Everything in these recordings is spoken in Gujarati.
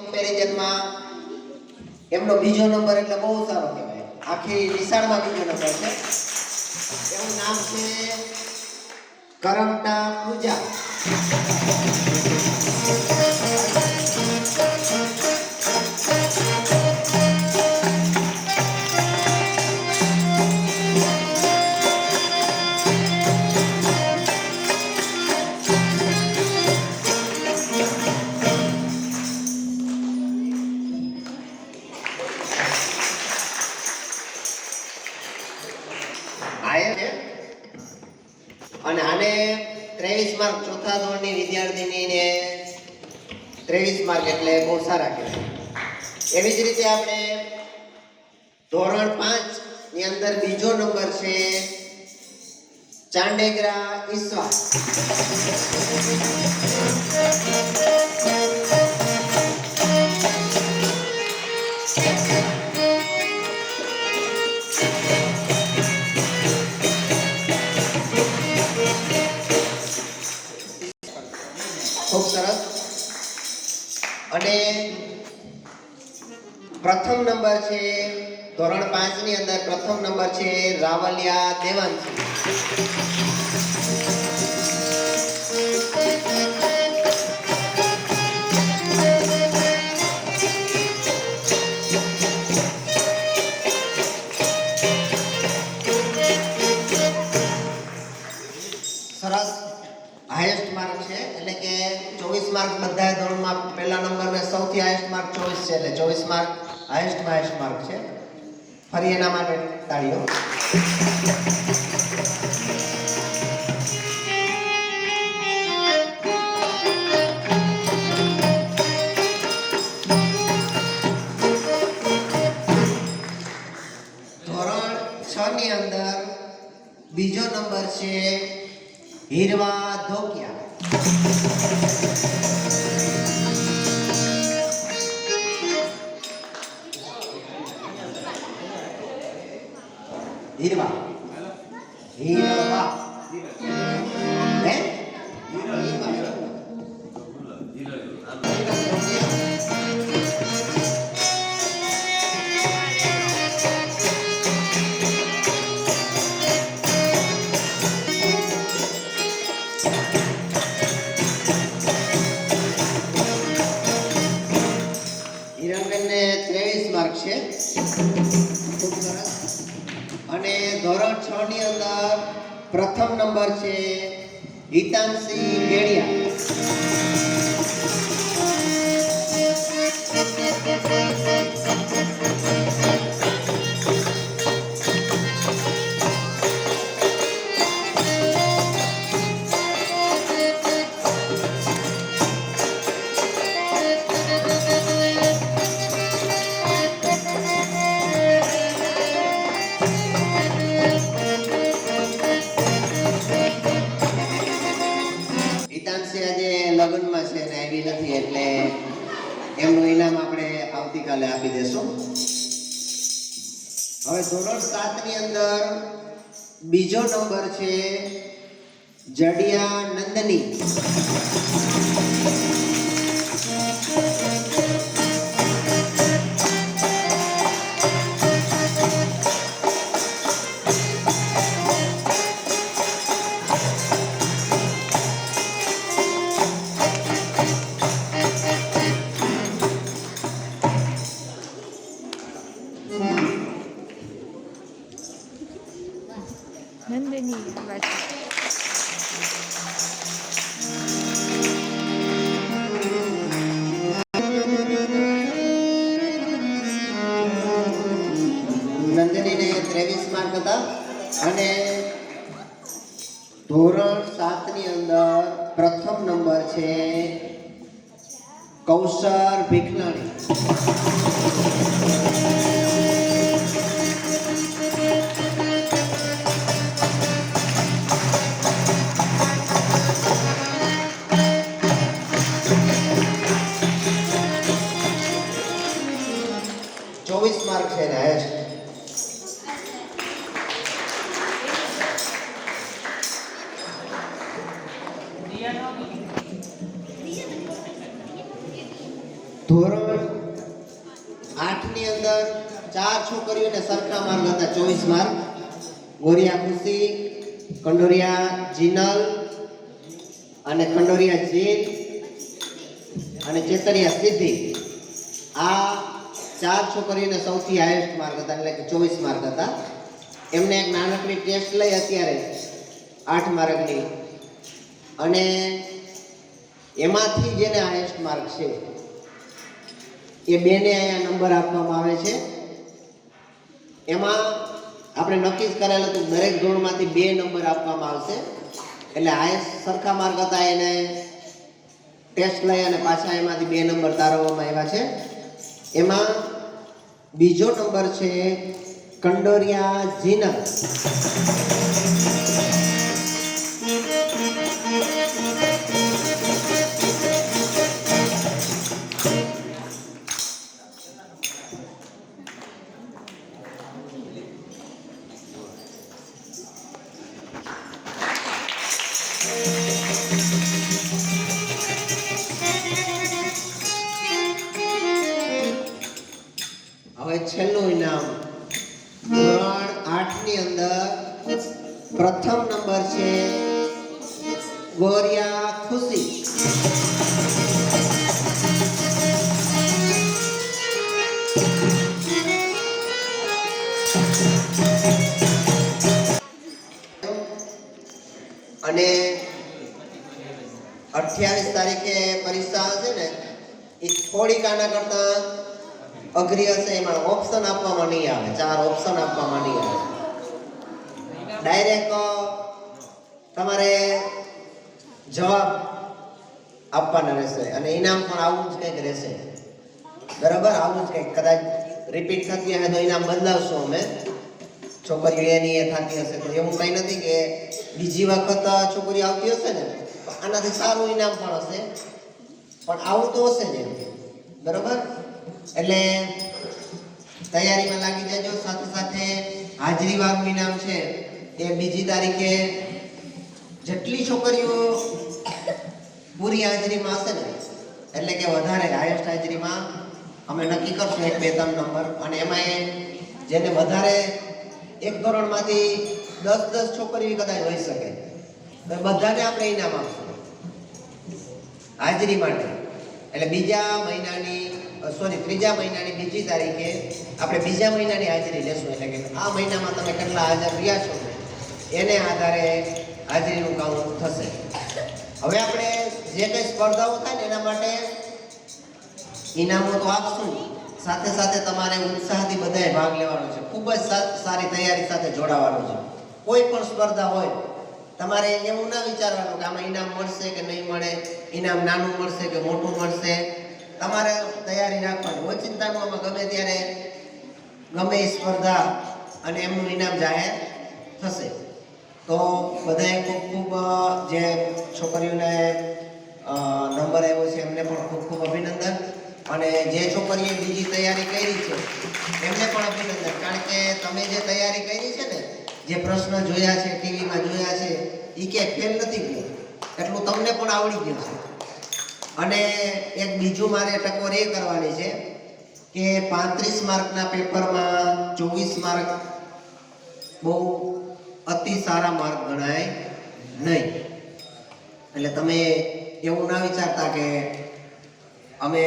કમ્પેરિઝનમાં એમનો બીજો નંબર એટલે બહુ સારો કહેવાય. આખી નિશાળમાં બીજો નંબર છે. એનું નામ છે કરમટા પૂજા. અને આને 23 માર્ક ચોથા ધોરણની વિદ્યાર્થીનીને 23 માર્ક એટલે બહુ સારા કહેવાય. એવી જ રીતે આપણે ધોરણ 5 ની અંદર બીજો નંબર છે ચાંડેગરા ઈશ્વા. ખૂબ સરસ. અને પ્રથમ નંબર છે ધોરણ 5 ની અંદર પ્રથમ નંબર છે રાવલિયા દેવાંશી. સરસ. હાઈએસ્ટ માર્ક છે એટલે કે 24 માર્ક બધા ધોરણમાં પહેલા નંબરને સૌથી હાઈએસ્ટ માર્ક 24 છે એટલે 24 માર્ક હાઈએસ્ટમાં હાઈએસ્ટ માર્ક છે. ફરી એના માટે તાળીઓ. ધોરણ 6 ની અંદર બીજો નંબર છે હીરવા ધોકિયા. હીરવા હીરવા હે હિરણબેનને 23 માર્ક છે. ખૂબ સરસ. અને ધોરણ 6 ની અંદર પ્રથમ નંબર છે હિતાંશી ગેડિયા. આજે લગ્નમાં છે ને આવી નથી એટલે એમનું ઇનામ આપણે આવતીકાલે આપી દેશું. હવે ધોરણ 7 ની અંદર બીજો નંબર છે જડિયા નંદની. નંદનીને 23 માર્ક હતા. અને ધોરણ 7 ની અંદર પ્રથમ નંબર છે કૌશર ભીખલાણી. માર્ક છે ને હાઈએસ્ટ. ધોરણ 8 ની અંદર 4 છોકરીઓને સરખા માર્ક હતા 24 માર્ક. ગોરિયા ખુશી, કંડોરિયા જીનલ અને કંડોરિયા જીન અને ચેતરિયા સિદ્ધિ. આ 4 છોકરીઓને સૌથી હાઈએસ્ટ માર્ક હતા, એટલે કે 24 માર્ક હતા. એમને એક નાનકડી ટેસ્ટ લઈ અત્યારે 8 માર્કની, અને એમાંથી જેને હાઈએસ્ટ માર્ક છે એ બેને અહીંયા નંબર આપવામાં આવે છે. એમાં આપણે નક્કી જ કરેલું હતું દરેક ધોરણમાંથી 2 નંબર આપવામાં આવશે. એટલે હાઈએસ્ટ સરખા માર્ક હતા એને ટેસ્ટ લઈ અને પાછા એમાંથી 2 નંબર તારવવામાં આવ્યા છે. એમાં બીજો નંબર છે કંડોરિયા જીનલ. હવે છેલ્લું ઇનામ ધોરણ 8 ની અંદર પ્રથમ નંબર છે ગોરિયા ખુશી. અને 28 તારીખે પરીક્ષા હશે ને, એ થોડીક આના કરતા અઘરી હશે. એમાં ઓપ્શન આપવામાં નહીં આવે, 4 ઓપ્શન આપવામાં નહીં આવે. ડાયરેક્ટ તમારે જવાબ આપવાના રહેશે અને ઇનામ પણ આવું જ કંઈક રહેશે. બરાબર, આવું જ કંઈક. કદાચ રિપીટ થતી હશે તો ઇનામ બદલાવશું અમે. છોકરીઓ એની એ થતી હશે તો એવું કંઈ નથી કે બીજી વખત છોકરી આવતી હશે ને આનાથી સારું ઇનામ પણ હશે, પણ આવું તો હશે જ. બરાબર, એટલે તૈયારીમાં લાગી જજો. સાથે સાથે હાજરી વાળું ઇનામ છે એ 2 તારીખે જેટલી છોકરીઓ પૂરી હાજરીમાં હશે ને, એટલે કે વધારે હાઈએસ્ટ હાજરીમાં અમે નક્કી કરશું 1, 2, 3 નંબર. અને એમાં જેને વધારે એક ધોરણમાંથી 10 છોકરીઓ કદાચ હોઈ શકે તો બધાને આપણે ઇનામ આપશું હાજરી માટે. એટલે ત્રીજા મહિનાની 2 તારીખે આપણે બીજા મહિનાની હાજરી લેશું. એટલે કે આ મહિનામાં તમે કેટલા હાજર રહ્યા છો એને આધારે હાજરીનું કાઉન્ટ થશે. હવે આપણે જે કંઈ સ્પર્ધાઓ થાય ને એના માટે ઇનામો તો આપશું, સાથે સાથે તમારે ઉત્સાહથી બધાએ ભાગ લેવાનો છે. ખૂબ જ સારી તૈયારી સાથે જોડાવાનું છે. કોઈ પણ સ્પર્ધા હોય તમારે એવું ના વિચારવાનું કે આમાં ઇનામ મળશે કે નહીં મળે, ઇનામ નાનું મળશે કે મોટું મળશે. તમારે તૈયારી રાખવાની. ઓચિંતામાં ગમે ત્યારે ગમે એ સ્પર્ધા અને એમનું ઇનામ જાહેર થશે. તો બધાએ ખૂબ જે છોકરીઓને નંબર આવ્યો છે એમને પણ ખૂબ અભિનંદન. અને જે છોકરીએ બીજી તૈયારી કરી છે એમને પણ અભિનંદન. કારણ કે તમે જે તૈયારી કરી છે ને, જે પ્રશ્ન જોયા છે, ટીવીમાં જોયા છે, એ કે ફેલ નથી ગયું, એટલું તમને પણ આવડી ગયું છે. અને એક બીજું મારે ટકોર એ કરવાની છે કે 35 માર્કના પેપરમાં 24 માર્ક બહુ અતિ સારા માર્ક ગણાય નહીં. એટલે તમે એવું ના વિચારતા કે અમે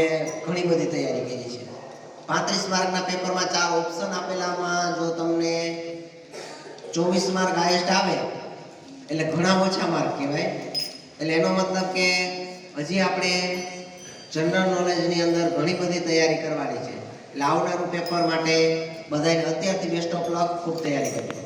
ઘણી બધી તૈયારી કરી છે. 35 માર્કના પેપરમાં 4 ઓપ્શન આપેલામાં જો તમને 24 માર્ક હાઈએસ્ટ આવે એટલે ઘણા ઓછા માર્ક કહેવાય. એટલે એનો મતલબ કે હજી આપણે જનરલ નોલેજની અંદર ઘણી બધી તૈયારી કરવાની છે. એટલે આવનારું પેપર માટે બધાને અત્યારથી બેસ્ટ ઓફ લક, ખૂબ તૈયારી કરજો.